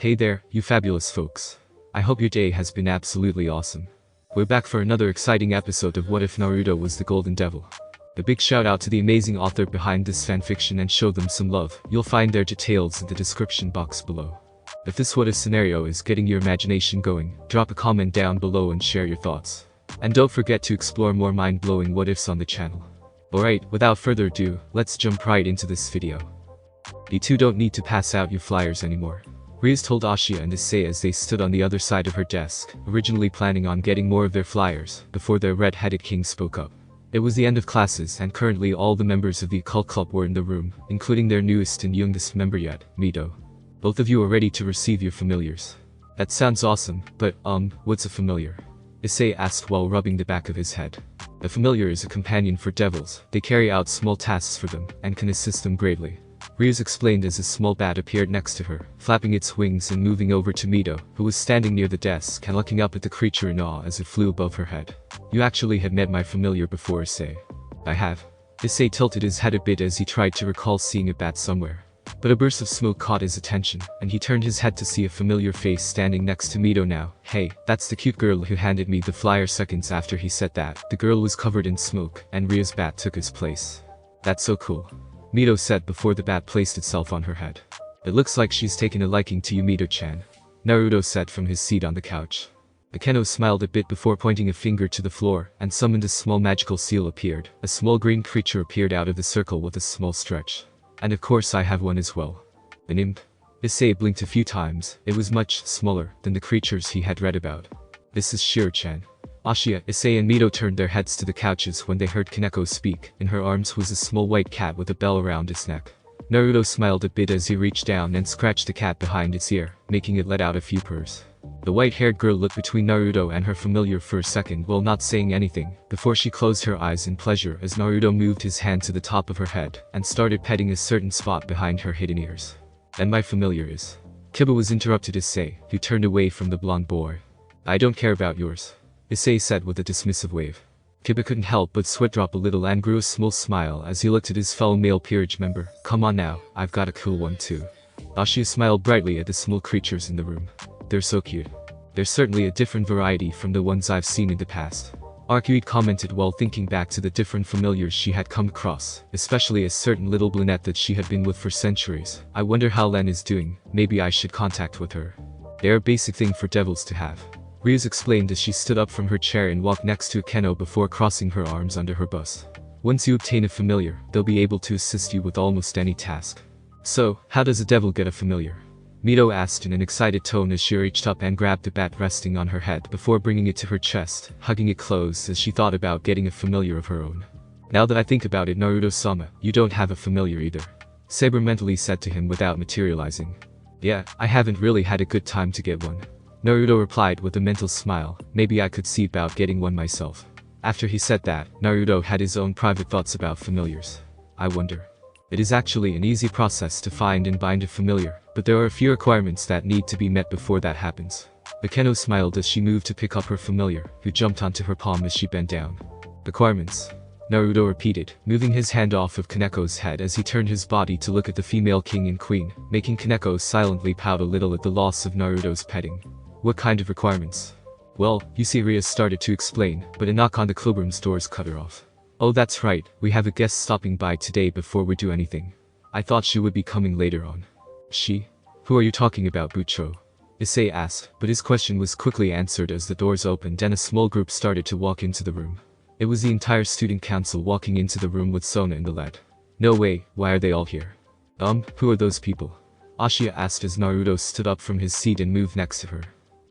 Hey there, you fabulous folks. I hope your day has been absolutely awesome. We're back for another exciting episode of What If Naruto Was the Golden Devil. A big shout out to the amazing author behind this fanfiction and show them some love. You'll find their details in the description box below. If this what if scenario is getting your imagination going, drop a comment down below and share your thoughts. And don't forget to explore more mind-blowing what ifs on the channel. Alright, without further ado, let's jump right into this video. You two don't need to pass out your flyers anymore. Rias told Ashiya and Issei as they stood on the other side of her desk, originally planning on getting more of their flyers, before their red-headed king spoke up. It was the end of classes and currently all the members of the occult club were in the room, including their newest and youngest member yet, Mito. Both of you are ready to receive your familiars. That sounds awesome, but what's a familiar? Issei asked while rubbing the back of his head. A familiar is a companion for devils. They carry out small tasks for them, and can assist them greatly. Rias explained as a small bat appeared next to her, flapping its wings and moving over to Mito, who was standing near the desk and looking up at the creature in awe as it flew above her head. You actually had met my familiar before, Issei. I have. Issei tilted his head a bit as he tried to recall seeing a bat somewhere. But a burst of smoke caught his attention, and he turned his head to see a familiar face standing next to Mito now. Hey, that's the cute girl who handed me the flyer. Seconds after he said that, the girl was covered in smoke, and Ria's bat took his place. That's so cool. Mito said before the bat placed itself on her head. It looks like she's taken a liking to you, Mito-chan. Naruto said from his seat on the couch. Akeno smiled a bit before pointing a finger to the floor, and summoned a small magical seal appeared. A small green creature appeared out of the circle with a small stretch. And of course I have one as well. An imp. Issei blinked a few times. It was much smaller than the creatures he had read about. This is Shiro-chan. Ashiya, Issei and Mito turned their heads to the couches when they heard Kaneko speak. In her arms was a small white cat with a bell around its neck. Naruto smiled a bit as he reached down and scratched the cat behind its ear, making it let out a few purrs. The white-haired girl looked between Naruto and her familiar for a second while not saying anything, before she closed her eyes in pleasure as Naruto moved his hand to the top of her head and started petting a certain spot behind her hidden ears. And my familiar is. Kiba was interrupted Issei, who turned away from the blonde boy. I don't care about yours. Issei said with a dismissive wave. Kiba couldn't help but sweat drop a little and grew a small smile as he looked at his fellow male peerage member. Come on now, I've got a cool one too. Ashiya smiled brightly at the small creatures in the room. They're so cute. They're certainly a different variety from the ones I've seen in the past. Arcuite commented while thinking back to the different familiars she had come across, especially a certain little brunette that she had been with for centuries. I wonder how Len is doing. Maybe I should contact with her. They're a basic thing for devils to have. Rias explained as she stood up from her chair and walked next to Akeno before crossing her arms under her bust. Once you obtain a familiar, they'll be able to assist you with almost any task. So, how does a devil get a familiar? Mito asked in an excited tone as she reached up and grabbed the bat resting on her head before bringing it to her chest, hugging it close as she thought about getting a familiar of her own. Now that I think about it, Naruto-sama, you don't have a familiar either. Saber mentally said to him without materializing. Yeah, I haven't really had a good time to get one. Naruto replied with a mental smile. Maybe I could see about getting one myself. After he said that, Naruto had his own private thoughts about familiars. I wonder. It is actually an easy process to find and bind a familiar, but there are a few requirements that need to be met before that happens. Akeno smiled as she moved to pick up her familiar, who jumped onto her palm as she bent down. Requirements? Naruto repeated, moving his hand off of Kaneko's head as he turned his body to look at the female king and queen, making Kaneko silently pout a little at the loss of Naruto's petting. What kind of requirements? Well, you see, Rias started to explain, but a knock on the clubroom's doors cut her off. Oh, that's right, we have a guest stopping by today before we do anything. I thought she would be coming later on. She? Who are you talking about, Bucho? Issei asked, but his question was quickly answered as the doors opened and a small group started to walk into the room. It was the entire student council walking into the room with Sona in the lead. No way, why are they all here? Who are those people? Ashiya asked as Naruto stood up from his seat and moved next to her.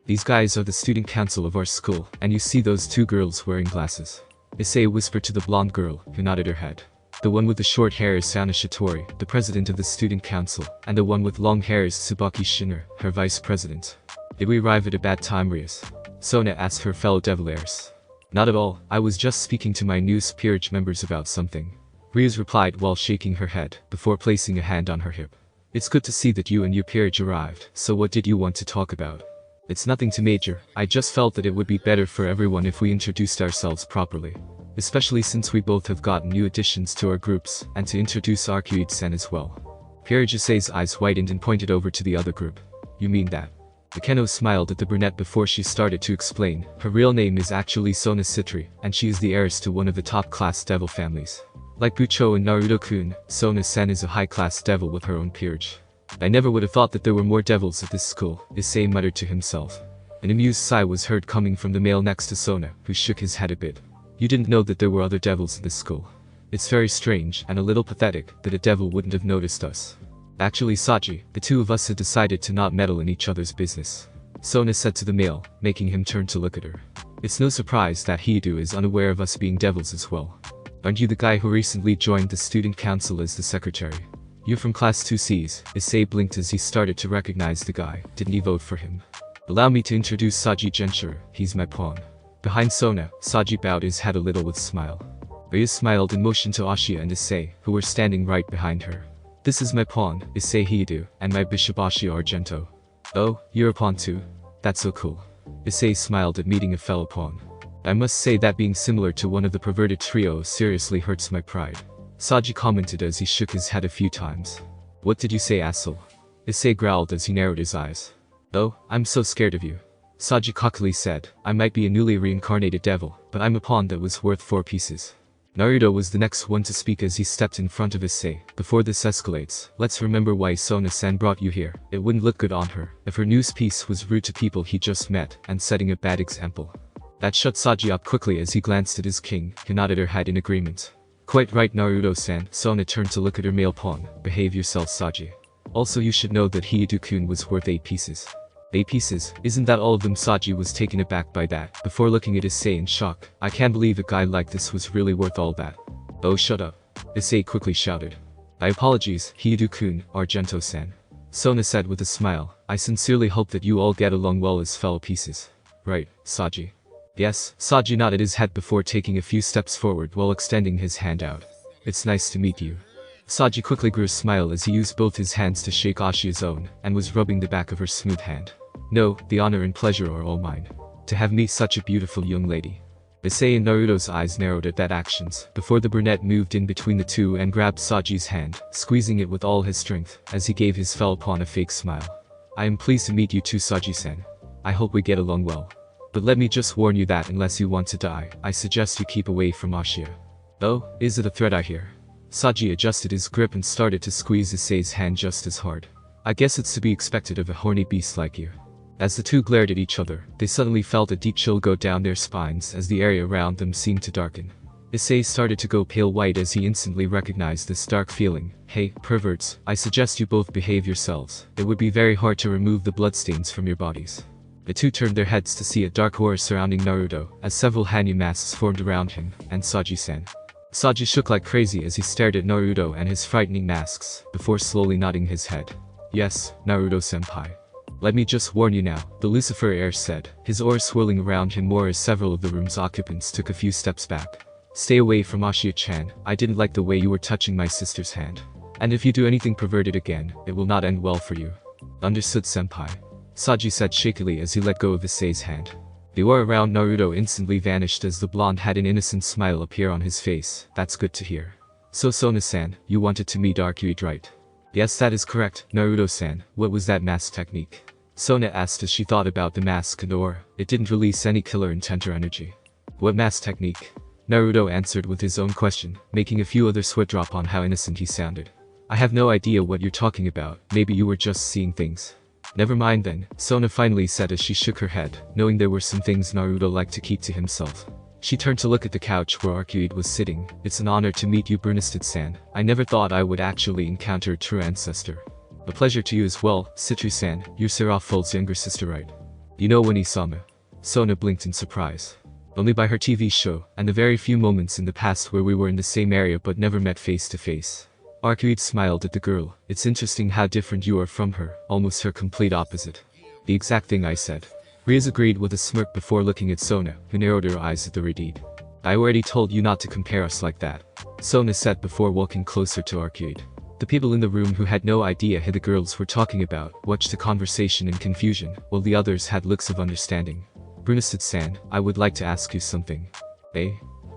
These guys are the student council of our school, and you see those two girls wearing glasses. Issei whispered to the blonde girl, who nodded her head. The one with the short hair is Sana Shitori, the president of the student council, and the one with long hair is Tsubaki Shiner, her vice president. Did we arrive at a bad time, Rias? Sona asked her fellow devil-heirs. Not at all, I was just speaking to my new peerage members about something. Rias replied while shaking her head, before placing a hand on her hip. It's good to see that you and your peerage arrived, so what did you want to talk about? It's nothing too major, I just felt that it would be better for everyone if we introduced ourselves properly. Especially since we both have gotten new additions to our groups, and to introduce Arcuite-san as well. Pierre Issei's eyes widened and pointed over to the other group. You mean that? Akeno smiled at the brunette before she started to explain. Her real name is actually Sona Citri, and she is the heiress to one of the top-class devil families. Like Bucho and Naruto-kun, Sona-san is a high-class devil with her own peerage. I never would have thought that there were more devils at this school, Issei muttered to himself. An amused sigh was heard coming from the male next to Sona, who shook his head a bit. You didn't know that there were other devils in this school. It's very strange and a little pathetic that a devil wouldn't have noticed us. Actually, Saji, the two of us had decided to not meddle in each other's business. Sona said to the male, making him turn to look at her. It's no surprise that Hiidu is unaware of us being devils as well. Aren't you the guy who recently joined the student council as the secretary? You're from class 2Cs, Issei blinked as he started to recognize the guy. Didn't he vote for him? Allow me to introduce Saji Genshiro, he's my pawn. Behind Sona, Saji bowed his head a little with a smile. Ryu smiled and motioned to Ashiya and Issei, who were standing right behind her. This is my pawn, Issei Hiidu, and my bishop Ashiya Argento. Oh, you're a pawn too? That's so cool. Issei smiled at meeting a fellow pawn. I must say that being similar to one of the perverted trio seriously hurts my pride. Saji commented as he shook his head a few times. What did you say, asshole? Issei growled as he narrowed his eyes. Oh, I'm so scared of you. Saji cockily said, I might be a newly reincarnated devil, but I'm a pawn that was worth 4 pieces. Naruto was the next one to speak as he stepped in front of Issei. Before this escalates, let's remember why Sona-san brought you here. It wouldn't look good on her if her news piece was rude to people he just met and setting a bad example. That shut Saji up quickly as he glanced at his king, who nodded her head in agreement. Quite right, Naruto-san. Sona turned to look at her male pawn. Behave yourself, Saji. Also, you should know that Hiidu-kun was worth 8 pieces. 8 pieces? Isn't that all of them? Saji was taken aback by that, before looking at Issei in shock. I can't believe a guy like this was really worth all that. Oh, shut up. Issei quickly shouted. I apologize, Hiidu-kun, Argento-san. Sona said with a smile. I sincerely hope that you all get along well as fellow pieces. Right, Saji. Yes, Saji nodded his head before taking a few steps forward while extending his hand out. It's nice to meet you. Saji quickly grew a smile as he used both his hands to shake Ashiya's own, and was rubbing the back of her smooth hand. No, the honor and pleasure are all mine. To have me such a beautiful young lady. Issei and Naruto's eyes narrowed at that actions, before the brunette moved in between the two and grabbed Saji's hand, squeezing it with all his strength, as he gave his fellow pawn a fake smile. I am pleased to meet you too, Saji-san. I hope we get along well. But let me just warn you that unless you want to die, I suggest you keep away from Ashiya. Oh, is it a threat I hear? Saji adjusted his grip and started to squeeze Issei's hand just as hard. I guess it's to be expected of a horny beast like you. As the two glared at each other, they suddenly felt a deep chill go down their spines as the area around them seemed to darken. Issei started to go pale white as he instantly recognized this dark feeling. Hey, perverts, I suggest you both behave yourselves. It would be very hard to remove the bloodstains from your bodies. The two turned their heads to see a dark aura surrounding Naruto, as several Hanyu masks formed around him, and Saji-san. Saji shook like crazy as he stared at Naruto and his frightening masks, before slowly nodding his head. Yes, Naruto-senpai. Let me just warn you now, the Lucifer heir said, his aura swirling around him more as several of the room's occupants took a few steps back. Stay away from Ashiya-chan, I didn't like the way you were touching my sister's hand. And if you do anything perverted again, it will not end well for you. Understood, senpai. Saji said shakily as he let go of Issei's hand. The aura around Naruto instantly vanished as the blonde had an innocent smile appear on his face. That's good to hear. So Sona-san, you wanted to meet Arcuid, right? Yes, that is correct, Naruto-san. What was that mask technique? Sona asked as she thought about the mask and aura. It didn't release any killer intent or energy. What mask technique? Naruto answered with his own question, making a few other sweat drop on how innocent he sounded. I have no idea what you're talking about, maybe you were just seeing things. Never mind then, Sona finally said as she shook her head, knowing there were some things Naruto liked to keep to himself. She turned to look at the couch where Arcuid was sitting. It's an honor to meet you, Brunestad-san. I never thought I would actually encounter a true ancestor. A pleasure to you as well, Citri-san. You're Seraphul's younger sister, right? You know when Isama? Sona blinked in surprise. Only by her TV show, and the very few moments in the past where we were in the same area but never met face to face. Arcuid smiled at the girl. It's interesting how different you are from her, almost her complete opposite. The exact thing I said. Riaz agreed with a smirk before looking at Sona, who narrowed her eyes at the redeed. I already told you not to compare us like that. Sona said before walking closer to Arcuid. The people in the room who had no idea who the girls were talking about watched the conversation in confusion, while the others had looks of understanding. Brunestad-san, I would like to ask you something. Eh?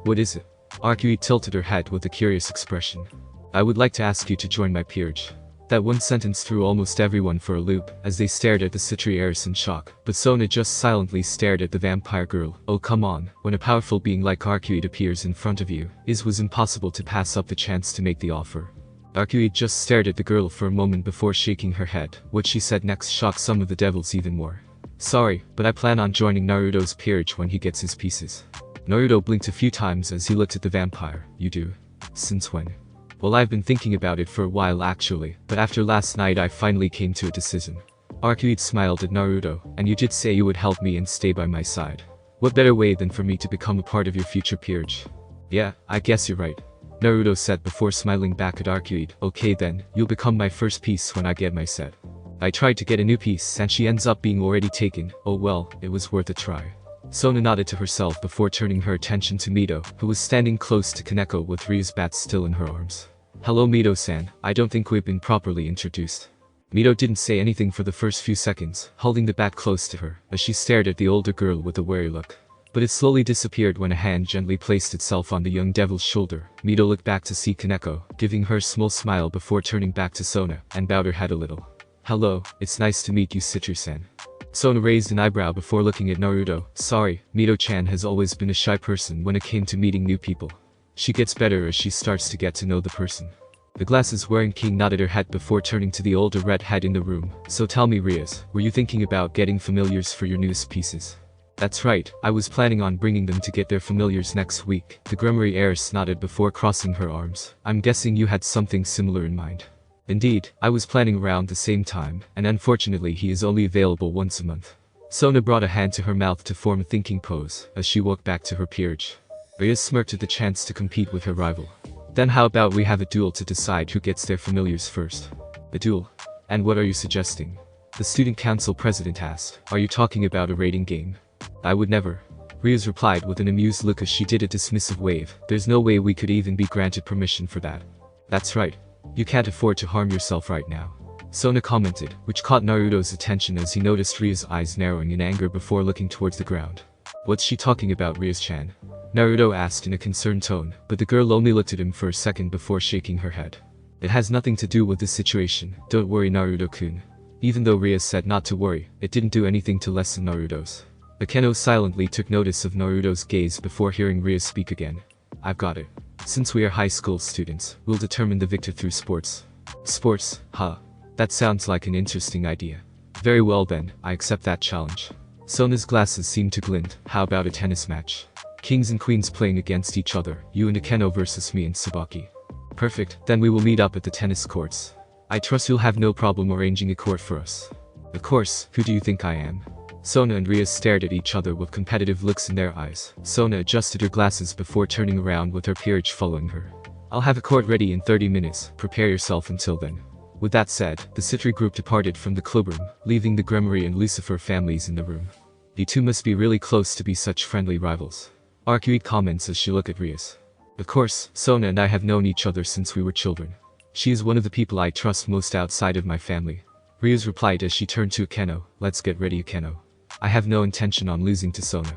What is it? Arcuid tilted her head with a curious expression. I would like to ask you to join my peerage. That one sentence threw almost everyone for a loop, as they stared at the Citri heiress in shock, but Sona just silently stared at the vampire girl. Oh come on, when a powerful being like Arcuite appears in front of you, it was impossible to pass up the chance to make the offer. Arcuite just stared at the girl for a moment before shaking her head. What she said next shocked some of the devils even more. Sorry, but I plan on joining Naruto's peerage when he gets his pieces. Naruto blinked a few times as he looked at the vampire. You do? Since when? Well, I've been thinking about it for a while actually, but after last night I finally came to a decision. Arcuite smiled at Naruto, and you did say you would help me and stay by my side. What better way than for me to become a part of your future peerage? Yeah, I guess you're right. Naruto said before smiling back at Arcuite. Okay then, you'll become my first piece when I get my set. I tried to get a new piece and she ends up being already taken. Oh well, it was worth a try. Sona nodded to herself before turning her attention to Mito, who was standing close to Kaneko with Ryu's bat still in her arms. Hello Mito-san, I don't think we've been properly introduced. Mito didn't say anything for the first few seconds, holding the bat close to her, as she stared at the older girl with a wary look. But it slowly disappeared when a hand gently placed itself on the young devil's shoulder. Mito looked back to see Kaneko, giving her a small smile before turning back to Sona, and bowed her head a little. Hello, it's nice to meet you Citri-san. Sona raised an eyebrow before looking at Naruto. Sorry, Mito-chan has always been a shy person when it came to meeting new people. She gets better as she starts to get to know the person. The glasses-wearing king nodded her head before turning to the older redhead in the room. So tell me Rias, were you thinking about getting familiars for your newest pieces? That's right, I was planning on bringing them to get their familiars next week. The Grimoire heiress nodded before crossing her arms. I'm guessing you had something similar in mind. Indeed, I was planning around the same time, and unfortunately he is only available once a month. Sona brought a hand to her mouth to form a thinking pose, as she walked back to her peerage. Rias smirked at the chance to compete with her rival. Then how about we have a duel to decide who gets their familiars first? A duel? And what are you suggesting? The student council president asked. Are you talking about a rating game? I would never. Rias replied with an amused look as she did a dismissive wave. There's no way we could even be granted permission for that. That's right. You can't afford to harm yourself right now. Sona commented, which caught Naruto's attention as he noticed Ria's eyes narrowing in anger before looking towards the ground. What's she talking about Rias-chan? Naruto asked in a concerned tone, but the girl only looked at him for a second before shaking her head. It has nothing to do with this situation, don't worry Naruto-kun. Even though Rias said not to worry, it didn't do anything to lessen Naruto's. Akeno silently took notice of Naruto's gaze before hearing Rias speak again. I've got it. Since we are high school students, we'll determine the victor through sports. Sports, huh? That sounds like an interesting idea. Very well then, I accept that challenge. Sona's glasses seemed to glint. How about a tennis match? Kings and queens playing against each other, you and Akeno versus me and Tsubaki. Perfect, then we will meet up at the tennis courts. I trust you'll have no problem arranging a court for us. Of course, who do you think I am? Sona and Rias stared at each other with competitive looks in their eyes. Sona adjusted her glasses before turning around with her peerage following her. I'll have a court ready in 30 minutes, prepare yourself until then. With that said, the Citri group departed from the clubroom, leaving the Grimoire and Lucifer families in the room. The two must be really close to be such friendly rivals. Arcuite comments as she looked at Rias. Of course, Sona and I have known each other since we were children. She is one of the people I trust most outside of my family. Rias replied as she turned to Akeno. Let's get ready Akeno. I have no intention on losing to Sona.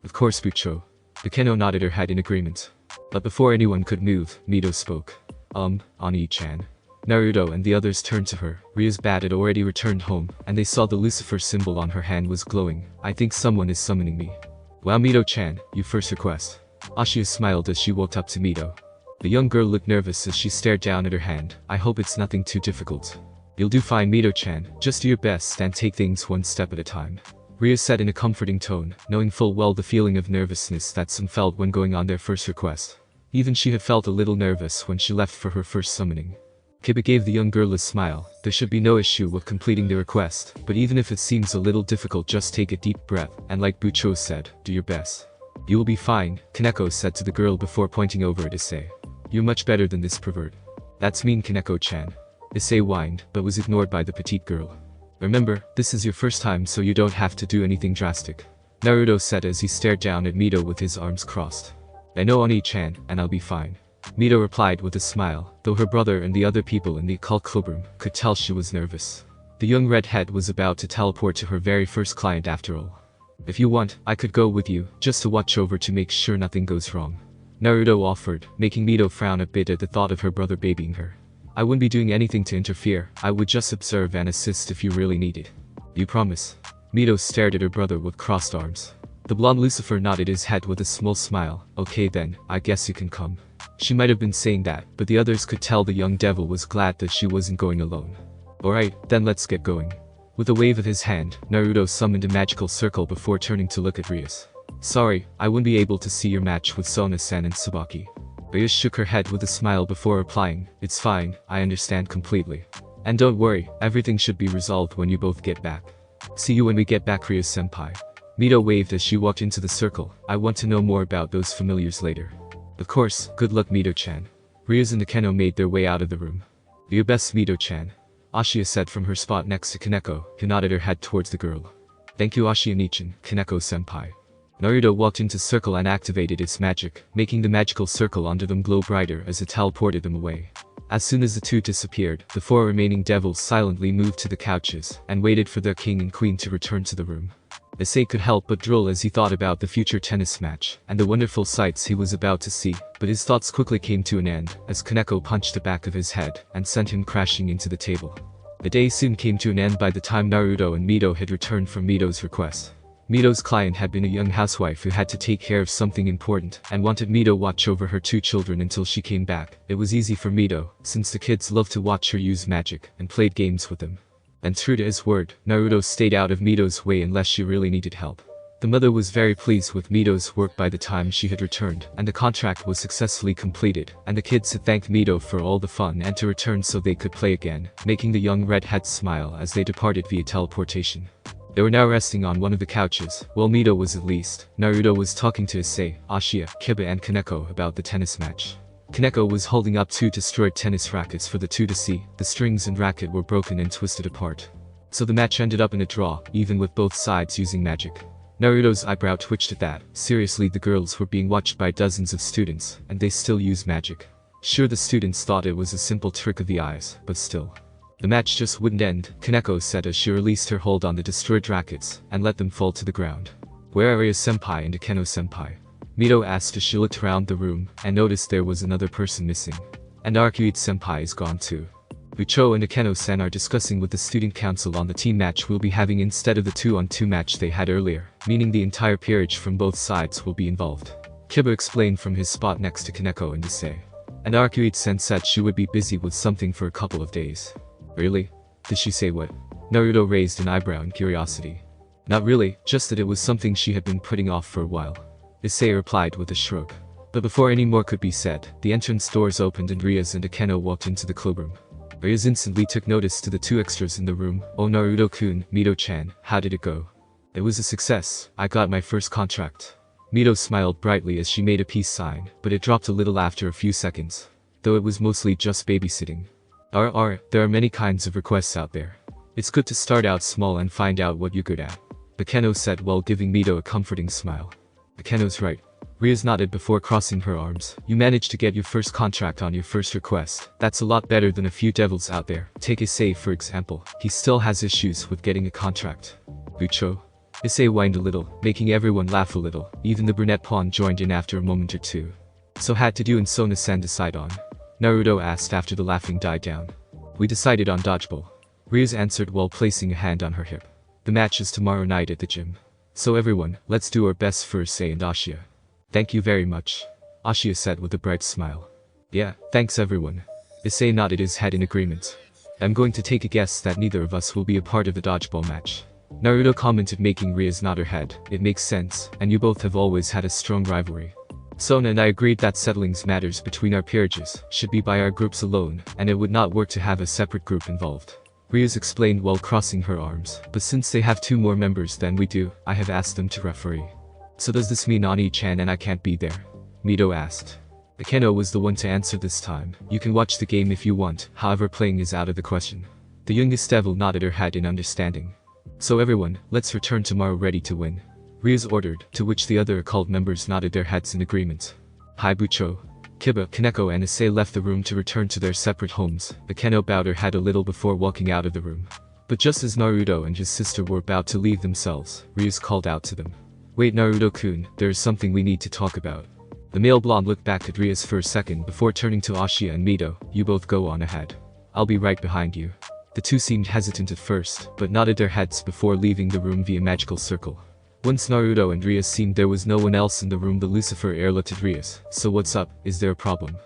Of course Bucho. Akeno nodded her head in agreement. But before anyone could move, Mito spoke. Ani-chan. Naruto and the others turned to her. Ria's bat had already returned home, and they saw the Lucifer symbol on her hand was glowing. I think someone is summoning me. Wow Mito-chan, you first request. Ashia smiled as she walked up to Mito. The young girl looked nervous as she stared down at her hand. I hope it's nothing too difficult. You'll do fine Mito-chan, just do your best and take things one step at a time. Ria said in a comforting tone, knowing full well the feeling of nervousness that some felt when going on their first request. Even she had felt a little nervous when she left for her first summoning. Kiba gave the young girl a smile. There should be no issue with completing the request, but even if it seems a little difficult just take a deep breath, and like Bucho said, do your best. You will be fine, Kaneko said to the girl before pointing over at Issei. You're much better than this pervert. That's mean Kaneko-chan. Issei whined, but was ignored by the petite girl. Remember, this is your first time so you don't have to do anything drastic. Naruto said as he stared down at Mito with his arms crossed. I know Oni-chan, and I'll be fine. Mito replied with a smile, though her brother and the other people in the occult clubroom could tell she was nervous. The young redhead was about to teleport to her very first client after all. If you want, I could go with you, just to watch over to make sure nothing goes wrong. Naruto offered, making Mito frown a bit at the thought of her brother babying her. I wouldn't be doing anything to interfere, I would just observe and assist if you really needed. You promise? Mito stared at her brother with crossed arms. The blonde Lucifer nodded his head with a small smile. Okay then, I guess you can come. She might have been saying that, but the others could tell the young devil was glad that she wasn't going alone. Alright, then let's get going. With a wave of his hand, Naruto summoned a magical circle before turning to look at Rias. Sorry, I wouldn't be able to see your match with Sona-san and Tsubaki. Rias shook her head with a smile before replying, it's fine, I understand completely. And don't worry, everything should be resolved when you both get back. See you when we get back, Rias-senpai. Mito waved as she walked into the circle. I want to know more about those familiars later. Of course, good luck Mito-chan. Rias and Akeno made their way out of the room. Do your best, Mito-chan. Ashiya said from her spot next to Kaneko, who nodded her head towards the girl. Thank you Ashiya-nichan, Kaneko-senpai. Naruto walked into circle and activated its magic, making the magical circle under them glow brighter as it teleported them away. As soon as the two disappeared, the 4 remaining devils silently moved to the couches and waited for their king and queen to return to the room. Issei could help but drool as he thought about the future tennis match and the wonderful sights he was about to see, but his thoughts quickly came to an end as Kaneko punched the back of his head and sent him crashing into the table. The day soon came to an end by the time Naruto and Mito had returned from Mito's request. Mito's client had been a young housewife who had to take care of something important and wanted Mito watch over her 2 children until she came back. It was easy for Mito, since the kids loved to watch her use magic and played games with them. And true to his word, Naruto stayed out of Mito's way unless she really needed help. The mother was very pleased with Mito's work by the time she had returned, and the contract was successfully completed, and the kids had thanked Mito for all the fun and to return so they could play again, making the young redhead smile as they departed via teleportation. They were now resting on one of the couches, while Mito was at least. Naruto was talking to Issei, Ashiya, Kiba and Kaneko about the tennis match. Kaneko was holding up 2 destroyed tennis rackets for the 2 to see. The strings and racket were broken and twisted apart. So the match ended up in a draw, even with both sides using magic. Naruto's eyebrow twitched at that. Seriously, the girls were being watched by dozens of students, and they still use magic. Sure, the students thought it was a simple trick of the eyes, but still. The match just wouldn't end, Kaneko said as she released her hold on the destroyed rackets and let them fall to the ground. Where are Rias-senpai and Akeno-senpai? Mito asked as she looked around the room and noticed there was another person missing. And Arcuite-senpai is gone too. Bucho and Akeno-sen are discussing with the student council on the team match we'll be having instead of the 2-on-2 match they had earlier, meaning the entire peerage from both sides will be involved. Kiba explained from his spot next to Kaneko and Issei. And Arcuite-sen said she would be busy with something for a couple of days. Really? Did she say what? Naruto raised an eyebrow in curiosity. Not really, just that it was something she had been putting off for a while. Issei replied with a shrug. But before any more could be said, the entrance doors opened and Rias and Akeno walked into the clubroom. Rias instantly took notice to the 2 extras in the room. Oh Naruto-kun, Mito-chan, how did it go? It was a success, I got my first contract. Mito smiled brightly as she made a peace sign, but it dropped a little after a few seconds. Though it was mostly just babysitting. There are many kinds of requests out there. It's good to start out small and find out what you're good at. Akeno said while giving Mito a comforting smile. Akeno's right. Rias nodded before crossing her arms. You managed to get your first contract on your first request. That's a lot better than a few devils out there. Take Issei for example. He still has issues with getting a contract. Bucho. Issei whined a little, making everyone laugh a little. Even the brunette pawn joined in after a moment or two. So had to you and Sona-san decide on? Naruto asked after the laughing died down. We decided on Dodgeball. Rias answered while placing a hand on her hip. The match is tomorrow night at the gym. So everyone, let's do our best for Issei and Ashiya. Thank you very much. Ashiya said with a bright smile. Yeah, thanks everyone. Issei nodded his head in agreement. I'm going to take a guess that neither of us will be a part of the Dodgeball match. Naruto commented making Rias nod her head. It makes sense, and you both have always had a strong rivalry. Sona and I agreed that settling matters between our peerages should be by our groups alone, and it would not work to have a separate group involved. Rias explained while crossing her arms, but since they have 2 more members than we do, I have asked them to referee. So does this mean Ani-chan and I can't be there? Mito asked. Akeno was the one to answer this time. You can watch the game if you want, however playing is out of the question. The youngest devil nodded her head in understanding. So everyone, let's return tomorrow ready to win. Rias ordered, to which the other occult members nodded their heads in agreement. Hi Bucho. Kiba, Kaneko and Issei left the room to return to their separate homes. Akeno bowed her head a little before walking out of the room. But just as Naruto and his sister were about to leave themselves, Rias called out to them. Wait Naruto-kun, there is something we need to talk about. The male blonde looked back at Rias for a second before turning to Ashiya and Mito. You both go on ahead. I'll be right behind you. The two seemed hesitant at first, but nodded their heads before leaving the room via magical circle. Once Naruto and Rias seemed there was no one else in the room, the Lucifer heir looked at Rias. So what's up, is there a problem?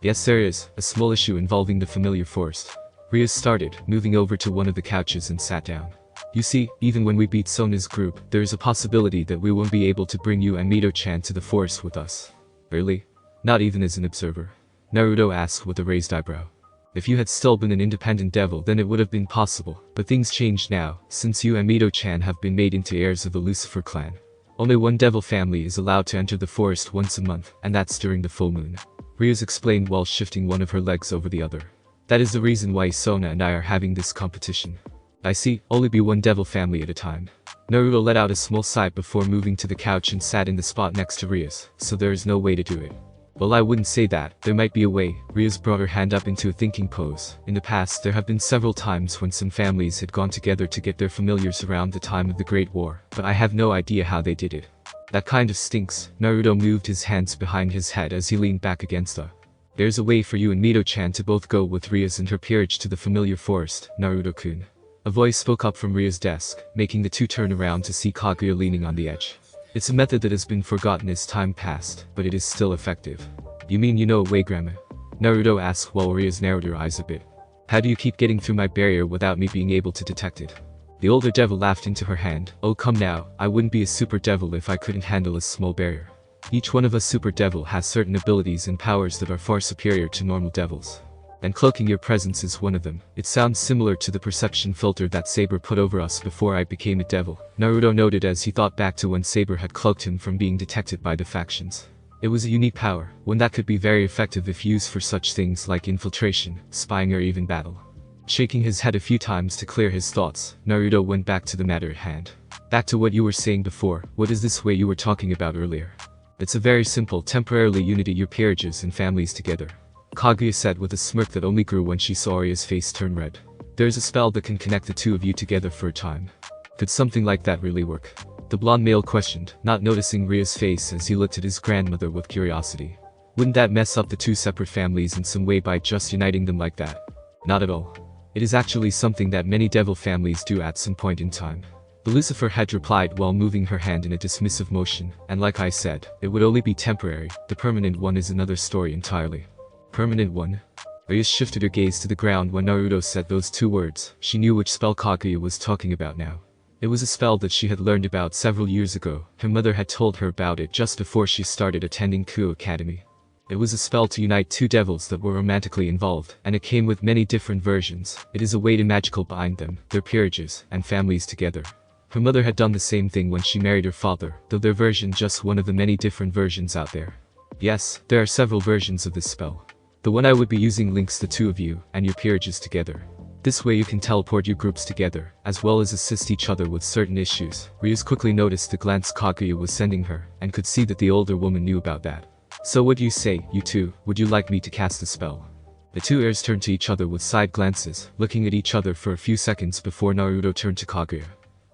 Yes there is, a small issue involving the familiar forest. Rias started, moving over to one of the couches and sat down. You see, even when we beat Sona's group, there is a possibility that we won't be able to bring you and Mito-chan to the forest with us. Really? Not even as an observer? Naruto asked with a raised eyebrow. If you had still been an independent devil then it would have been possible, but things changed now, since you and Mito-chan have been made into heirs of the Lucifer clan. Only one devil family is allowed to enter the forest once a month, and that's during the full moon. Rias explained while shifting one of her legs over the other. That is the reason why Sona and I are having this competition. I see, only be one devil family at a time. Naruto let out a small sigh before moving to the couch and sat in the spot next to Rias, so there is no way to do it. Well, I wouldn't say that, there might be a way. Rias brought her hand up into a thinking pose. In the past there have been several times when some families had gone together to get their familiars around the time of the Great War, but I have no idea how they did it. That kind of stinks. Naruto moved his hands behind his head as he leaned back against her. There's a way for you and Mito-chan to both go with Rias and her peerage to the familiar forest, Naruto-kun. A voice spoke up from Ria's desk, making the two turn around to see Kaguya leaning on the edge. It's a method that has been forgotten as time passed, but it is still effective. You mean you know a way, Grandma? Naruto asked while Rias narrowed her eyes a bit. How do you keep getting through my barrier without me being able to detect it? The older devil laughed into her hand. Oh come now, I wouldn't be a super devil if I couldn't handle a small barrier. Each one of us super devil has certain abilities and powers that are far superior to normal devils. And cloaking your presence is one of them. It sounds similar to the perception filter that Saber put over us before I became a devil, Naruto noted as he thought back to when Saber had cloaked him from being detected by the factions. It was a unique power, one that could be very effective if used for such things like infiltration, spying or even battle. Shaking his head a few times to clear his thoughts, Naruto went back to the matter at hand. Back to what you were saying before, what is this way you were talking about earlier? It's a very simple, temporarily unity your peerages and families together. Kaguya said with a smirk that only grew when she saw Arya's face turn red. There's a spell that can connect the two of you together for a time. Could something like that really work? The blonde male questioned, not noticing Ria's face as he looked at his grandmother with curiosity. Wouldn't that mess up the two separate families in some way by just uniting them like that? Not at all. It is actually something that many devil families do at some point in time. The Lucifer had replied while moving her hand in a dismissive motion, and like I said, it would only be temporary. The permanent one is another story entirely. Permanent one? Rias shifted her gaze to the ground when Naruto said those two words. She knew which spell Kaguya was talking about now. It was a spell that she had learned about several years ago. Her mother had told her about it just before she started attending Kuoh Academy. It was a spell to unite two devils that were romantically involved, and it came with many different versions. It is a way to magically bind them, their peerages, and families together. Her mother had done the same thing when she married her father, though their version just one of the many different versions out there. Yes, there are several versions of this spell. The one I would be using links the two of you and your peerages together. This way you can teleport your groups together, as well as assist each other with certain issues. Rias quickly noticed the glance Kaguya was sending her, and could see that the older woman knew about that. So what do you say, you two, would you like me to cast the spell? The two heirs turned to each other with side glances, looking at each other for a few seconds before Naruto turned to Kaguya.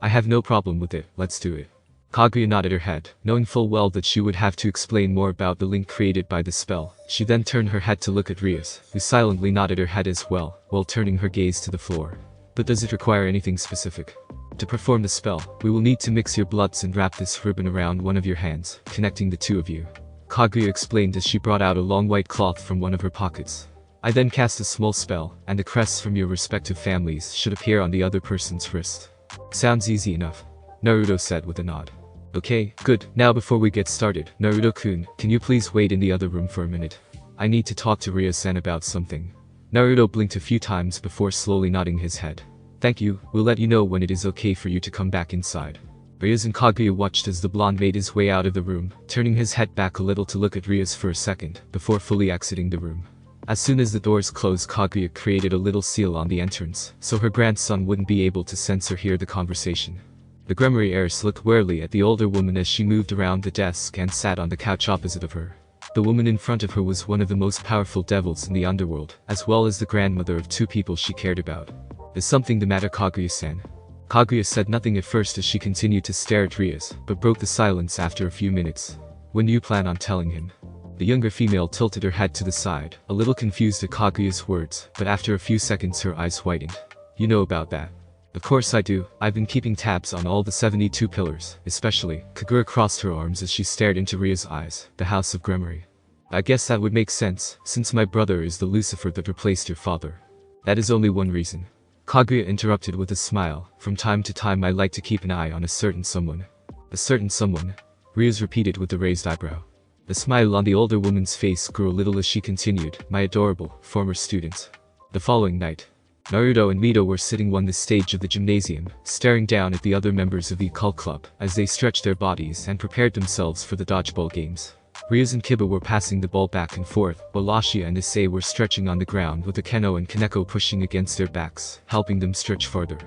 I have no problem with it, let's do it. Kaguya nodded her head, knowing full well that she would have to explain more about the link created by the spell. She then turned her head to look at Rias, who silently nodded her head as well, while turning her gaze to the floor. But does it require anything specific? To perform the spell, we will need to mix your bloods and wrap this ribbon around one of your hands, connecting the two of you. Kaguya explained as she brought out a long white cloth from one of her pockets. I then cast a small spell, and the crests from your respective families should appear on the other person's wrist. Sounds easy enough, Naruto said with a nod. Okay, good. Now before we get started, Naruto-kun, can you please wait in the other room for a minute? I need to talk to Ria-san about something. Naruto blinked a few times before slowly nodding his head. Thank you, we'll let you know when it is okay for you to come back inside. Rias and Kaguya watched as the blonde made his way out of the room, turning his head back a little to look at Rias for a second, before fully exiting the room. As soon as the doors closed, Kaguya created a little seal on the entrance, so her grandson wouldn't be able to sense or hear the conversation. The Gremory heiress looked warily at the older woman as she moved around the desk and sat on the couch opposite of her. The woman in front of her was one of the most powerful devils in the underworld, as well as the grandmother of two people she cared about. Is something the matter, Kaguya-san? Kaguya said nothing at first as she continued to stare at Rias, but broke the silence after a few minutes. When do you plan on telling him? The younger female tilted her head to the side, a little confused at Kaguya's words, but after a few seconds her eyes whitened. You know about that. Of course I do, I've been keeping tabs on all the 72 pillars, especially. Kagura crossed her arms as she stared into Ria's eyes, the House of Gremory. I guess that would make sense, since my brother is the Lucifer that replaced your father. That is only one reason. Kaguya interrupted with a smile. From time to time I like to keep an eye on a certain someone. A certain someone? Ria's repeated with a raised eyebrow. The smile on the older woman's face grew a little as she continued, my adorable, former student. The following night, Naruto and Mito were sitting on the stage of the gymnasium, staring down at the other members of the occult club, as they stretched their bodies and prepared themselves for the dodgeball games. Rias and Kiba were passing the ball back and forth, while Ashia and Issei were stretching on the ground with Akeno and Kaneko pushing against their backs, helping them stretch farther.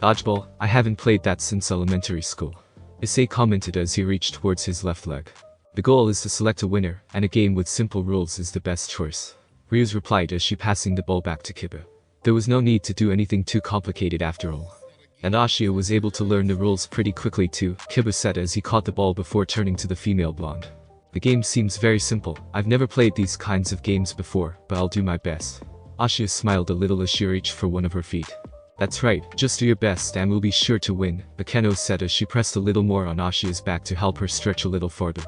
Dodgeball? I haven't played that since elementary school. Issei commented as he reached towards his left leg. The goal is to select a winner, and a game with simple rules is the best choice. Rias replied as she passing the ball back to Kiba. There was no need to do anything too complicated after all. And Ashia was able to learn the rules pretty quickly too, Kiba said as he caught the ball before turning to the female blonde. The game seems very simple. I've never played these kinds of games before, but I'll do my best. Ashia smiled a little as she reached for one of her feet. That's right, just do your best and we'll be sure to win, Akeno said as she pressed a little more on Ashia's back to help her stretch a little farther.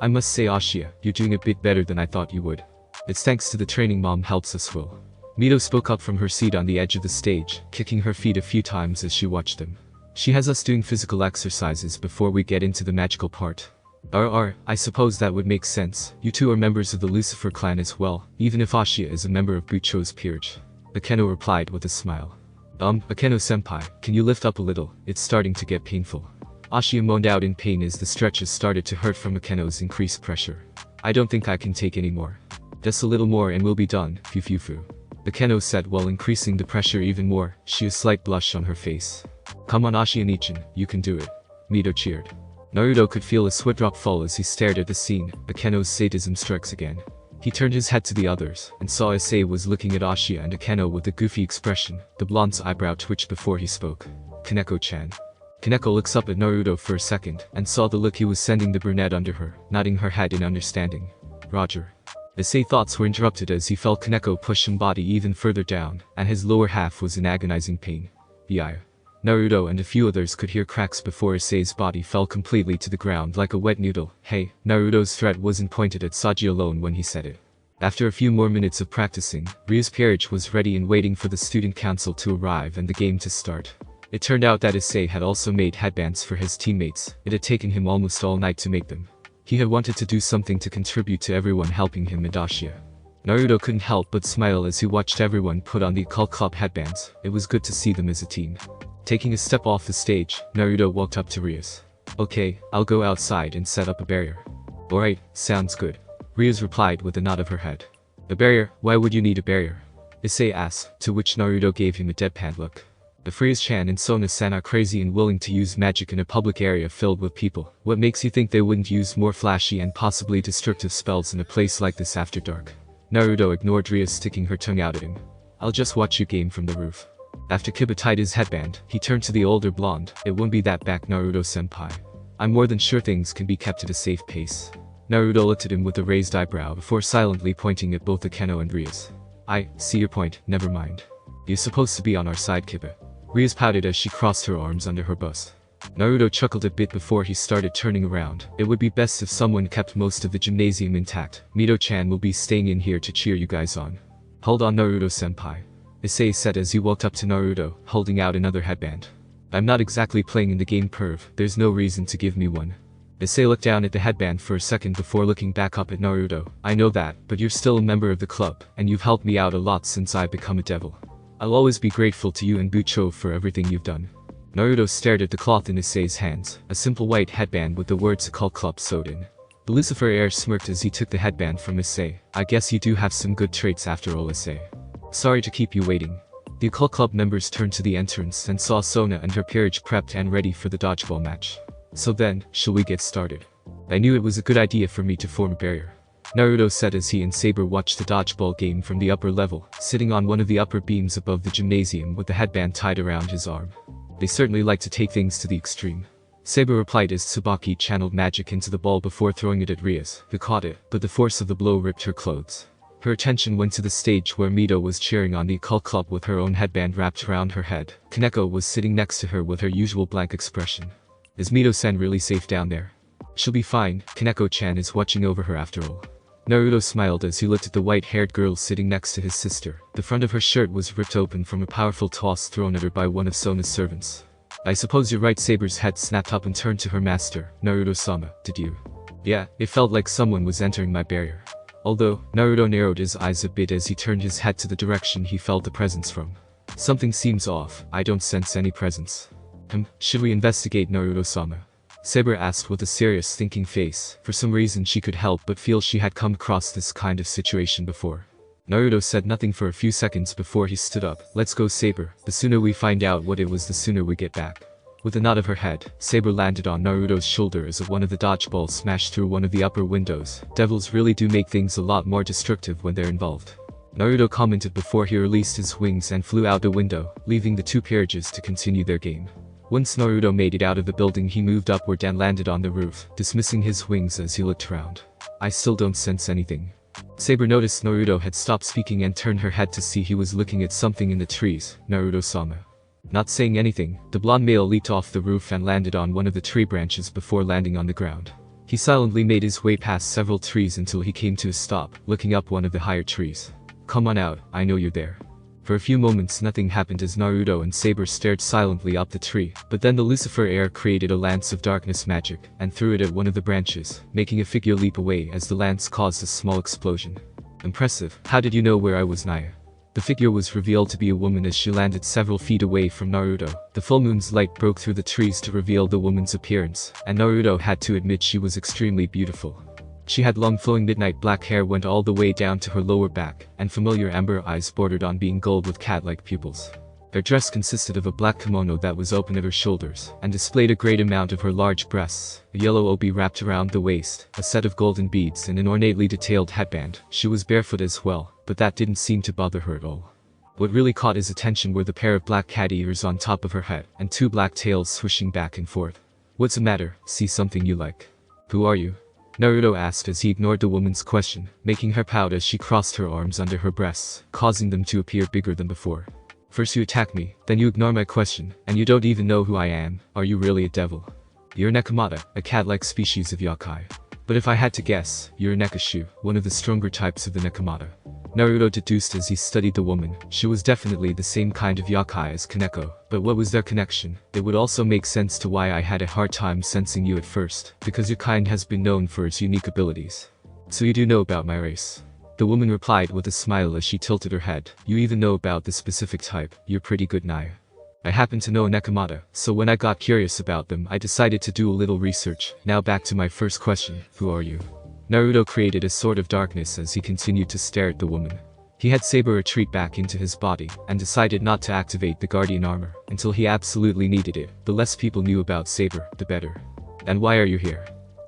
I must say Ashia, you're doing a bit better than I thought you would. It's thanks to the training mom helps us will. Mito spoke up from her seat on the edge of the stage, kicking her feet a few times as she watched them. She has us doing physical exercises before we get into the magical part. I suppose that would make sense. You two are members of the Lucifer clan as well, even if Ashia is a member of Bucho's peerage. Akeno replied with a smile. Akeno-senpai, can you lift up a little? It's starting to get painful. Ashia moaned out in pain as the stretches started to hurt from Akeno's increased pressure. I don't think I can take any more. Just a little more and we'll be done, Fufufu. Akeno said while increasing the pressure even more, she a slight blush on her face. Come on Ashia-nichan, you can do it. Mito cheered. Naruto could feel a sweat drop fall as he stared at the scene, Akeno's sadism strikes again. He turned his head to the others, and saw Issei was looking at Ashia and Akeno with a goofy expression, the blonde's eyebrow twitched before he spoke. Kaneko-chan. Kaneko looks up at Naruto for a second, and saw the look he was sending the brunette under her, nodding her head in understanding. Roger. Issei's thoughts were interrupted as he felt Kaneko push his body even further down, and his lower half was in agonizing pain. Yeah. Naruto and a few others could hear cracks before Issei's body fell completely to the ground like a wet noodle. Hey, Naruto's threat wasn't pointed at Saji alone when he said it. After a few more minutes of practicing, Ryu's peerage was ready and waiting for the student council to arrive and the game to start. It turned out that Issei had also made headbands for his teammates. It had taken him almost all night to make them. He had wanted to do something to contribute to everyone helping him and Ashia. Naruto couldn't help but smile as he watched everyone put on the occult club headbands. It was good to see them as a team. Taking a step off the stage, Naruto walked up to Rias. Okay, I'll go outside and set up a barrier. Alright, sounds good. Rias replied with a nod of her head. A barrier? Why would you need a barrier? Issei asked, to which Naruto gave him a deadpan look. The Frias-chan and Sona-san are crazy and willing to use magic in a public area filled with people. What makes you think they wouldn't use more flashy and possibly destructive spells in a place like this after dark? Naruto ignored Rias sticking her tongue out at him. I'll just watch you game from the roof. After Kiba tied his headband, he turned to the older blonde. It won't be that back, Naruto-senpai. I'm more than sure things can be kept at a safe pace. Naruto looked at him with a raised eyebrow before silently pointing at both Akeno and Rias. I see your point, never mind. You're supposed to be on our side, Kiba. Rias pouted as she crossed her arms under her bust. Naruto chuckled a bit before he started turning around. It would be best if someone kept most of the gymnasium intact. Mito-chan will be staying in here to cheer you guys on. Hold on, Naruto-senpai. Issei said as he walked up to Naruto, holding out another headband. I'm not exactly playing in the game perv, there's no reason to give me one. Issei looked down at the headband for a second before looking back up at Naruto. I know that, but you're still a member of the club, and you've helped me out a lot since I've become a devil. I'll always be grateful to you and Bucho for everything you've done. Naruto stared at the cloth in Issei's hands, a simple white headband with the words Occult Club sewed in. The Lucifer heir smirked as he took the headband from Issei. I guess you do have some good traits after all, Issei. Sorry to keep you waiting. The Occult Club members turned to the entrance and saw Sona and her peerage prepped and ready for the dodgeball match. So then, shall we get started? I knew it was a good idea for me to form a barrier. Naruto said as he and Saber watched the dodgeball game from the upper level, sitting on one of the upper beams above the gymnasium with the headband tied around his arm. They certainly like to take things to the extreme. Saber replied as Tsubaki channeled magic into the ball before throwing it at Rias, who caught it, but the force of the blow ripped her clothes. Her attention went to the stage where Mito was cheering on the occult club with her own headband wrapped around her head. Kaneko was sitting next to her with her usual blank expression. Is Mito-san really safe down there? She'll be fine, Kaneko-chan is watching over her after all. Naruto smiled as he looked at the white-haired girl sitting next to his sister. The front of her shirt was ripped open from a powerful toss thrown at her by one of Sona's servants. I suppose you're right. Saber's head snapped up and turned to her master. Naruto-sama, did you? Yeah, it felt like someone was entering my barrier. Although, Naruto narrowed his eyes a bit as he turned his head to the direction he felt the presence from. Something seems off, I don't sense any presence. Should we investigate, Naruto-sama? Saber asked with a serious thinking face. For some reason she could help but feel she had come across this kind of situation before. Naruto said nothing for a few seconds before he stood up. Let's go, Saber. The sooner we find out what it was, the sooner we get back. With a nod of her head, Saber landed on Naruto's shoulder as one of the dodgeballs smashed through one of the upper windows. Devils really do make things a lot more destructive when they're involved. Naruto commented before he released his wings and flew out the window, leaving the two carriages to continue their game. Once Naruto made it out of the building, he moved upward and landed on the roof, dismissing his wings as he looked around. I still don't sense anything. Saber noticed Naruto had stopped speaking and turned her head to see he was looking at something in the trees. Naruto-sama. Not saying anything, the blonde male leaped off the roof and landed on one of the tree branches before landing on the ground. He silently made his way past several trees until he came to a stop, looking up one of the higher trees. Come on out, I know you're there. For a few moments nothing happened as Naruto and Saber stared silently up the tree, but then the Lucifer heir created a lance of darkness magic, and threw it at one of the branches, making a figure leap away as the lance caused a small explosion. Impressive, how did you know where I was, Naya? The figure was revealed to be a woman as she landed several feet away from Naruto. The full moon's light broke through the trees to reveal the woman's appearance, and Naruto had to admit she was extremely beautiful. She had long flowing midnight black hair went all the way down to her lower back, and familiar amber eyes bordered on being gold with cat-like pupils. Her dress consisted of a black kimono that was open at her shoulders, and displayed a great amount of her large breasts, a yellow obi wrapped around the waist, a set of golden beads and an ornately detailed headband. She was barefoot as well, but that didn't seem to bother her at all. What really caught his attention were the pair of black cat ears on top of her head, and two black tails swishing back and forth. What's the matter? See something you like? Who are you? Naruto asked as he ignored the woman's question, making her pout as she crossed her arms under her breasts, causing them to appear bigger than before. First you attack me, then you ignore my question, and you don't even know who I am. Are you really a devil? You're a Nekomata, a cat-like species of yokai. But if I had to guess, you're a Nekashu, one of the stronger types of the Nekomata. Naruto deduced as he studied the woman. She was definitely the same kind of yokai as Kaneko, but what was their connection? It would also make sense to why I had a hard time sensing you at first, because your kind has been known for its unique abilities. So you do know about my race? The woman replied with a smile as she tilted her head. You even know about the specific type. You're pretty good, Naya. I happen to know a Nekomata, so when I got curious about them I decided to do a little research. Now back to my first question, who are you? Naruto created a sort of darkness as he continued to stare at the woman. He had Saber retreat back into his body, and decided not to activate the guardian armor, until he absolutely needed it. The less people knew about Saber, the better. And why are you here?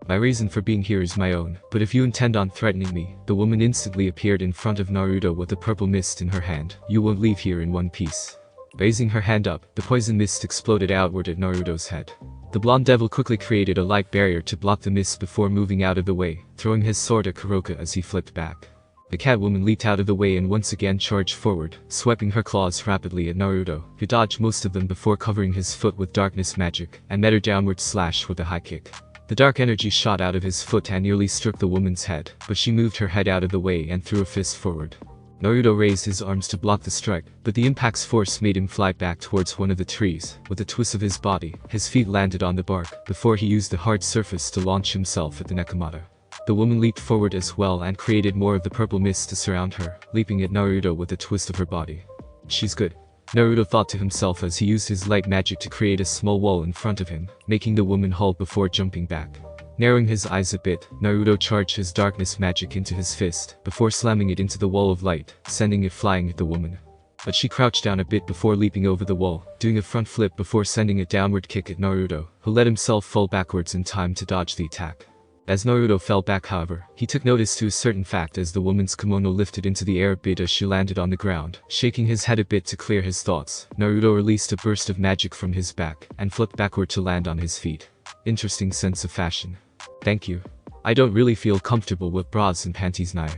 My reason for being here is my own, but if you intend on threatening me, the woman instantly appeared in front of Naruto with a purple mist in her hand. You won't leave here in one piece. Raising her hand up, the poison mist exploded outward at Naruto's head. The blonde devil quickly created a light barrier to block the mist before moving out of the way, throwing his sword at Kuroka as he flipped back. The Catwoman leaped out of the way and once again charged forward, swiping her claws rapidly at Naruto, who dodged most of them before covering his foot with darkness magic, and met her downward slash with a high kick. The dark energy shot out of his foot and nearly struck the woman's head, but she moved her head out of the way and threw a fist forward. Naruto raised his arms to block the strike, but the impact's force made him fly back towards one of the trees. With a twist of his body, his feet landed on the bark, before he used the hard surface to launch himself at the Nekomata. The woman leaped forward as well and created more of the purple mist to surround her, leaping at Naruto with a twist of her body. She's good. Naruto thought to himself as he used his light magic to create a small wall in front of him, making the woman halt before jumping back. Narrowing his eyes a bit, Naruto charged his darkness magic into his fist, before slamming it into the wall of light, sending it flying at the woman. But she crouched down a bit before leaping over the wall, doing a front flip before sending a downward kick at Naruto, who let himself fall backwards in time to dodge the attack. As Naruto fell back, however, he took notice to a certain fact as the woman's kimono lifted into the air a bit as she landed on the ground. Shaking his head a bit to clear his thoughts, Naruto released a burst of magic from his back, and flipped backward to land on his feet. Interesting sense of fashion. Thank you. I don't really feel comfortable with bras and panties, Naya.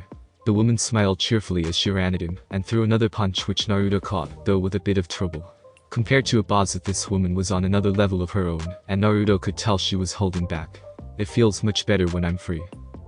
The woman smiled cheerfully as she ran at him and threw another punch which Naruto caught, though with a bit of trouble. Compared to Abaza, this woman was on another level of her own, and Naruto could tell she was holding back. It feels much better when I'm free.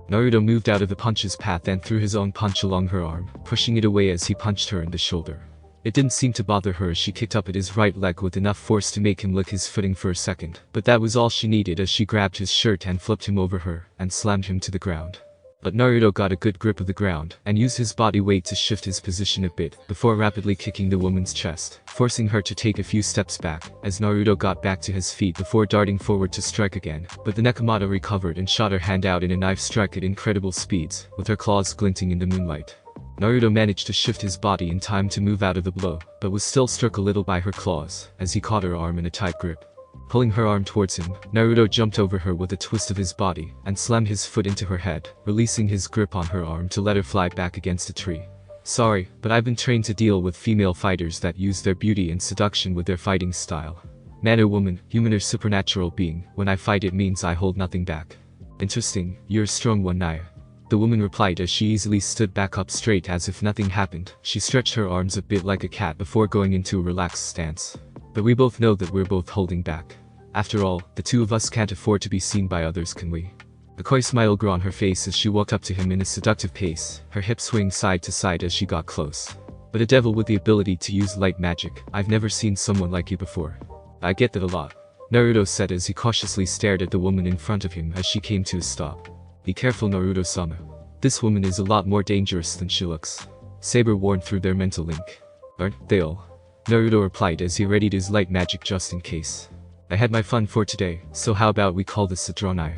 Naruto moved out of the punch's path and threw his own punch along her arm, pushing it away as he punched her in the shoulder. It didn't seem to bother her as she kicked up at his right leg with enough force to make him lick his footing for a second, but that was all she needed as she grabbed his shirt and flipped him over her, and slammed him to the ground. But Naruto got a good grip of the ground, and used his body weight to shift his position a bit, before rapidly kicking the woman's chest, forcing her to take a few steps back, as Naruto got back to his feet before darting forward to strike again, but the Nekomata recovered and shot her hand out in a knife strike at incredible speeds, with her claws glinting in the moonlight. Naruto managed to shift his body in time to move out of the blow, but was still struck a little by her claws, as he caught her arm in a tight grip. Pulling her arm towards him, Naruto jumped over her with a twist of his body, and slammed his foot into her head, releasing his grip on her arm to let her fly back against a tree. Sorry, but I've been trained to deal with female fighters that use their beauty and seduction with their fighting style. Man or woman, human or supernatural being, when I fight it means I hold nothing back. Interesting, you're a strong one, Naya. The woman replied as she easily stood back up straight as if nothing happened. She stretched her arms a bit like a cat before going into a relaxed stance. But we both know that we're both holding back. After all, the two of us can't afford to be seen by others, can we? A coy smile grew on her face as she walked up to him in a seductive pace, her hips swaying side to side as she got close. But a devil with the ability to use light magic, I've never seen someone like you before. I get that a lot, Naruto said as he cautiously stared at the woman in front of him as she came to a stop. Be careful, Naruto-sama. This woman is a lot more dangerous than she looks. Saber warned through their mental link. Aren't they all? Naruto replied as he readied his light magic just in case. I had my fun for today, so how about we call this a draw, Naya?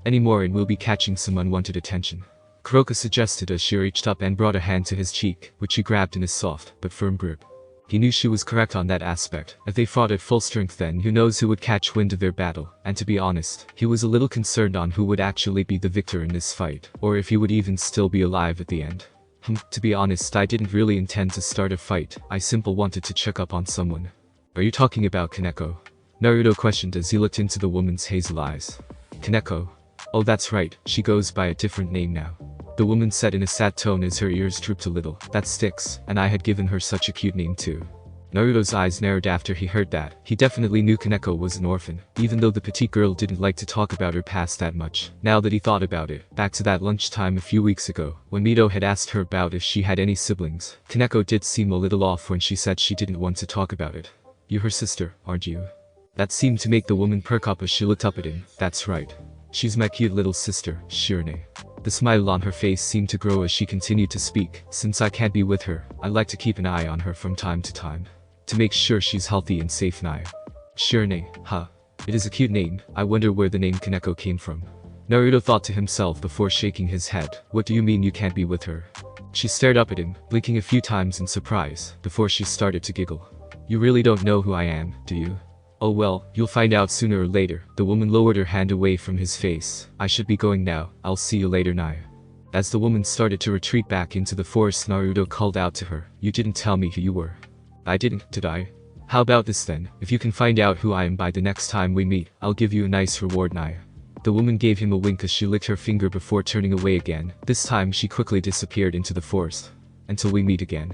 Any more and we'll be catching some unwanted attention. Kuroka suggested as she reached up and brought a hand to his cheek, which he grabbed in a soft but firm grip. He knew she was correct on that aspect. If they fought at full strength, then who knows who would catch wind of their battle, and to be honest, he was a little concerned on who would actually be the victor in this fight, or if he would even still be alive at the end. To be honest, I didn't really intend to start a fight, I simply wanted to check up on someone. Are you talking about Kaneko? Naruto questioned as he looked into the woman's hazel eyes. Kaneko? Oh, that's right, she goes by a different name now. The woman said in a sad tone as her ears drooped a little. That sticks, and I had given her such a cute name too. Naruto's eyes narrowed after he heard that. He definitely knew Kaneko was an orphan, even though the petite girl didn't like to talk about her past that much. Now that he thought about it, back to that lunchtime a few weeks ago, when Mito had asked her about if she had any siblings, Kaneko did seem a little off when she said she didn't want to talk about it. You're her sister, aren't you? That seemed to make the woman perk up as she looked up at him. That's right. She's my cute little sister, Shirane. The smile on her face seemed to grow as she continued to speak. Since I can't be with her, I like to keep an eye on her from time to time. To make sure she's healthy and safe, Naya. Shirane, huh? It is a cute name. I wonder where the name Kaneko came from. Naruto thought to himself before shaking his head. What do you mean you can't be with her? She stared up at him, blinking a few times in surprise, before she started to giggle. You really don't know who I am, do you? Oh well, you'll find out sooner or later. The woman lowered her hand away from his face. I should be going now. I'll see you later, Naya. As the woman started to retreat back into the forest, Naruto called out to her. You didn't tell me who you were. I didn't, did I? How about this then? If you can find out who I am by the next time we meet, I'll give you a nice reward, Naya. The woman gave him a wink as she licked her finger before turning away again. This time she quickly disappeared into the forest. Until we meet again.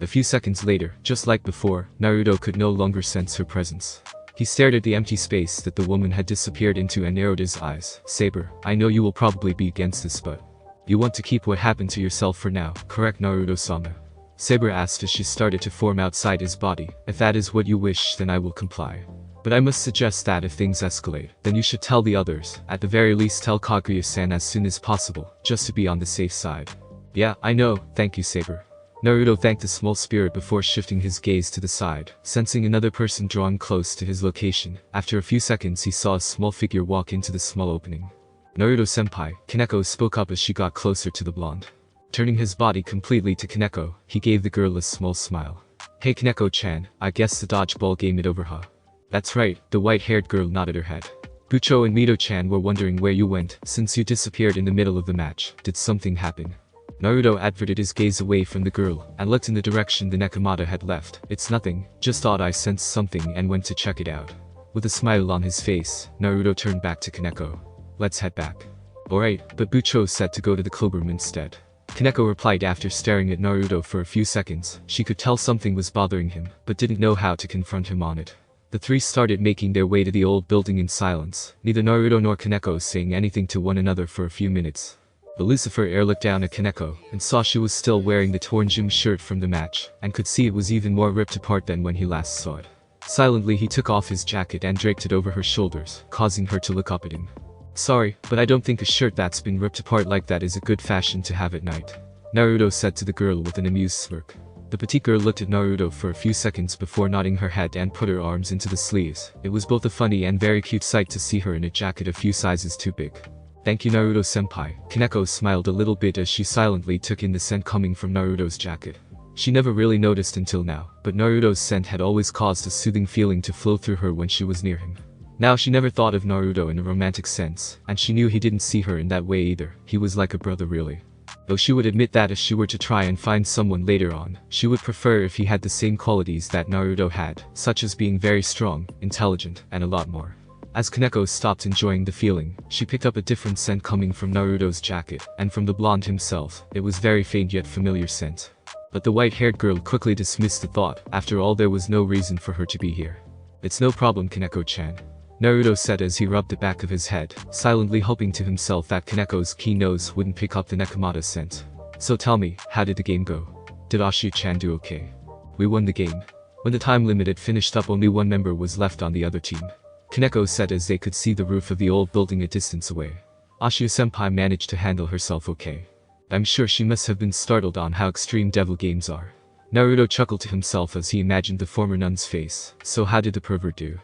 A few seconds later, just like before, Naruto could no longer sense her presence. He stared at the empty space that the woman had disappeared into and narrowed his eyes. Saber, I know you will probably be against this, but you want to keep what happened to yourself for now, correct, Naruto-sama? Saber asked as she started to form outside his body. If that is what you wish, then I will comply. But I must suggest that if things escalate, then you should tell the others. At the very least tell Kaguya-san as soon as possible, just to be on the safe side. Yeah, I know, thank you, Saber. Naruto thanked the small spirit before shifting his gaze to the side, sensing another person drawing close to his location. After a few seconds he saw a small figure walk into the small opening. Naruto-senpai, Kaneko spoke up as she got closer to the blonde. Turning his body completely to Kaneko, he gave the girl a small smile. Hey Kaneko-chan, I guess the dodgeball game it over, huh? That's right, the white-haired girl nodded her head. Bucho and Mito-chan were wondering where you went, since you disappeared in the middle of the match. Did something happen? Naruto averted his gaze away from the girl, and looked in the direction the Nekomata had left. It's nothing, just thought I sensed something and went to check it out. With a smile on his face, Naruto turned back to Kaneko. Let's head back. Alright, but Bucho said to go to the clubroom instead. Kaneko replied after staring at Naruto for a few seconds. She could tell something was bothering him, but didn't know how to confront him on it. The three started making their way to the old building in silence, neither Naruto nor Kaneko saying anything to one another for a few minutes. But Lucifer looked down at Kaneko, and saw she was still wearing the torn gym shirt from the match, and could see it was even more ripped apart than when he last saw it. Silently he took off his jacket and draped it over her shoulders, causing her to look up at him. Sorry, but I don't think a shirt that's been ripped apart like that is a good fashion to have at night, Naruto said to the girl with an amused smirk. The petite girl looked at Naruto for a few seconds before nodding her head and put her arms into the sleeves. It was both a funny and very cute sight to see her in a jacket a few sizes too big. Thank you Naruto-senpai. Kaneko smiled a little bit as she silently took in the scent coming from Naruto's jacket. She never really noticed until now, but Naruto's scent had always caused a soothing feeling to flow through her when she was near him. Now she never thought of Naruto in a romantic sense, and she knew he didn't see her in that way either. He was like a brother really. Though she would admit that if she were to try and find someone later on, she would prefer if he had the same qualities that Naruto had, such as being very strong, intelligent, and a lot more. As Kaneko stopped enjoying the feeling, she picked up a different scent coming from Naruto's jacket, and from the blonde himself. It was very faint yet familiar scent. But the white-haired girl quickly dismissed the thought. After all, there was no reason for her to be here. It's no problem, Kaneko-chan, Naruto said as he rubbed the back of his head, silently hoping to himself that Kaneko's keen nose wouldn't pick up the Nekomata scent. So tell me, how did the game go? Did Ashia-chan do okay? We won the game. When the time limit had finished up, only one member was left on the other team, Kaneko said as they could see the roof of the old building a distance away. Ashia-senpai managed to handle herself okay. I'm sure she must have been startled on how extreme devil games are. Naruto chuckled to himself as he imagined the former nun's face. So how did the pervert do?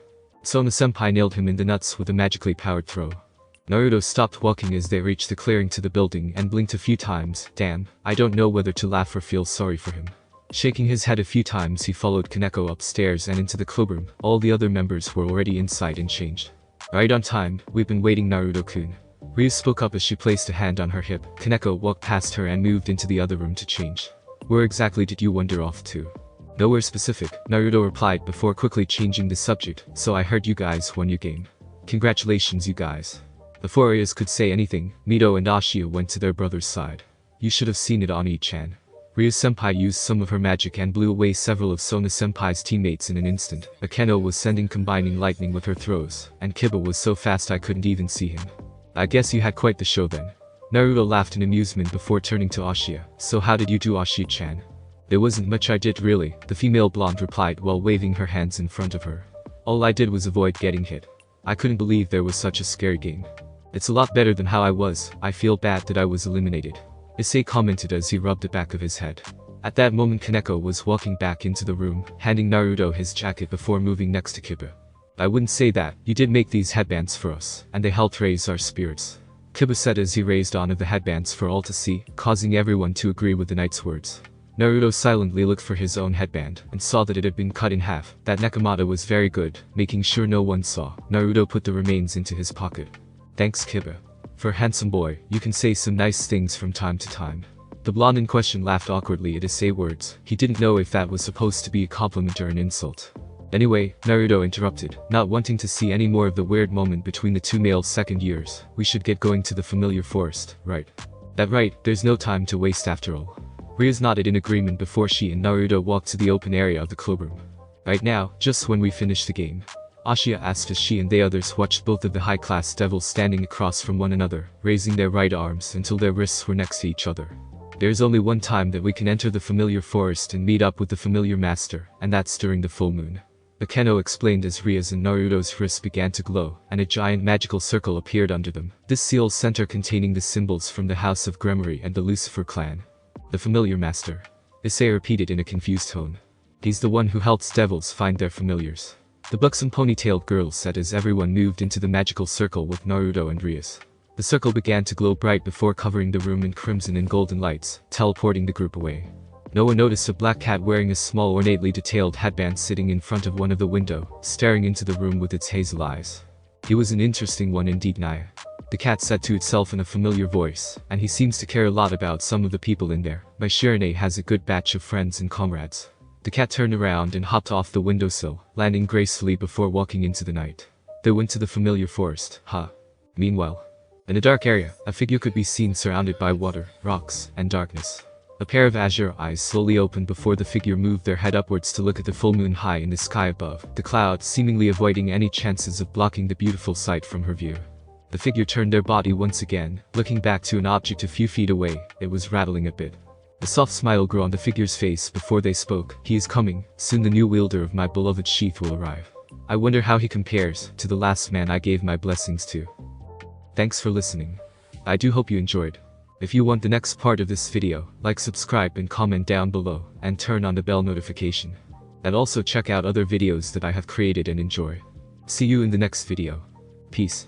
Sona-senpai nailed him in the nuts with a magically powered throw. Naruto stopped walking as they reached the clearing to the building and blinked a few times. Damn, I don't know whether to laugh or feel sorry for him. Shaking his head a few times, he followed Kaneko upstairs and into the clubroom. All the other members were already inside and changed. Right on time, we've been waiting, Naruto-kun. Ryu spoke up as she placed a hand on her hip. Kaneko walked past her and moved into the other room to change. Where exactly did you wander off to? Nowhere specific, Naruto replied before quickly changing the subject. So I heard you guys won your game. Congratulations you guys. Before Ayas could say anything, Mito and Ashia went to their brother's side. You should have seen it on Ii-chan. Ryu-senpai used some of her magic and blew away several of Sona-senpai's teammates in an instant. Akeno was sending combining lightning with her throws, and Kiba was so fast I couldn't even see him. I guess you had quite the show then. Naruto laughed in amusement before turning to Ashia. So how did you do, Ashia-chan? There wasn't much I did really, the female blonde replied while waving her hands in front of her. All I did was avoid getting hit. I couldn't believe there was such a scary game. It's a lot better than how I was. I feel bad that I was eliminated, Issei commented as he rubbed the back of his head. At that moment Kaneko was walking back into the room, handing Naruto his jacket before moving next to Kiba. I wouldn't say that. You did make these headbands for us, and they helped raise our spirits, Kiba said as he raised one of the headbands for all to see, causing everyone to agree with the knight's words. Naruto silently looked for his own headband, and saw that it had been cut in half. That Nekomata was very good, making sure no one saw. Naruto put the remains into his pocket. Thanks Kiba. For a handsome boy, you can say some nice things from time to time. The blonde in question laughed awkwardly at Issei's words. He didn't know if that was supposed to be a compliment or an insult. Anyway, Naruto interrupted, not wanting to see any more of the weird moment between the two male second years. We should get going to the familiar forest, right? That right, there's no time to waste after all. Ryu's nodded in agreement before she and Naruto walked to the open area of the clubroom. Right now, just when we finish the game, Ashia asked as she and the others watched both of the high-class devils standing across from one another, raising their right arms until their wrists were next to each other. There's only one time that we can enter the familiar forest and meet up with the familiar master, and that's during the full moon, Akeno explained as Ryu's and Naruto's wrists began to glow, and a giant magical circle appeared under them. This sealed center containing the symbols from the House of Gremory and the Lucifer clan. The familiar master, Issei repeated in a confused tone. He's the one who helps devils find their familiars, the buxom ponytailed girl said as everyone moved into the magical circle with Naruto and Ryu's. The circle began to glow bright before covering the room in crimson and golden lights, teleporting the group away. No one noticed a black cat wearing a small ornately detailed headband sitting in front of one of the window, staring into the room with its hazel eyes. He was an interesting one indeed, Naya, the cat said to itself in a familiar voice, and he seems to care a lot about some of the people in there. My Shirane has a good batch of friends and comrades. The cat turned around and hopped off the windowsill, landing gracefully before walking into the night. They went to the familiar forest. Meanwhile, in a dark area, a figure could be seen surrounded by water, rocks, and darkness. A pair of azure eyes slowly opened before the figure moved their head upwards to look at the full moon high in the sky above, the clouds seemingly avoiding any chances of blocking the beautiful sight from her view. The figure turned their body once again, looking back to an object a few feet away. It was rattling a bit. A soft smile grew on the figure's face before they spoke. He is coming. Soon the new wielder of my beloved sheath will arrive. I wonder how he compares to the last man I gave my blessings to. Thanks for listening. I do hope you enjoyed. If you want the next part of this video, like, subscribe and comment down below, and turn on the bell notification. And also check out other videos that I have created and enjoy. See you in the next video. Peace.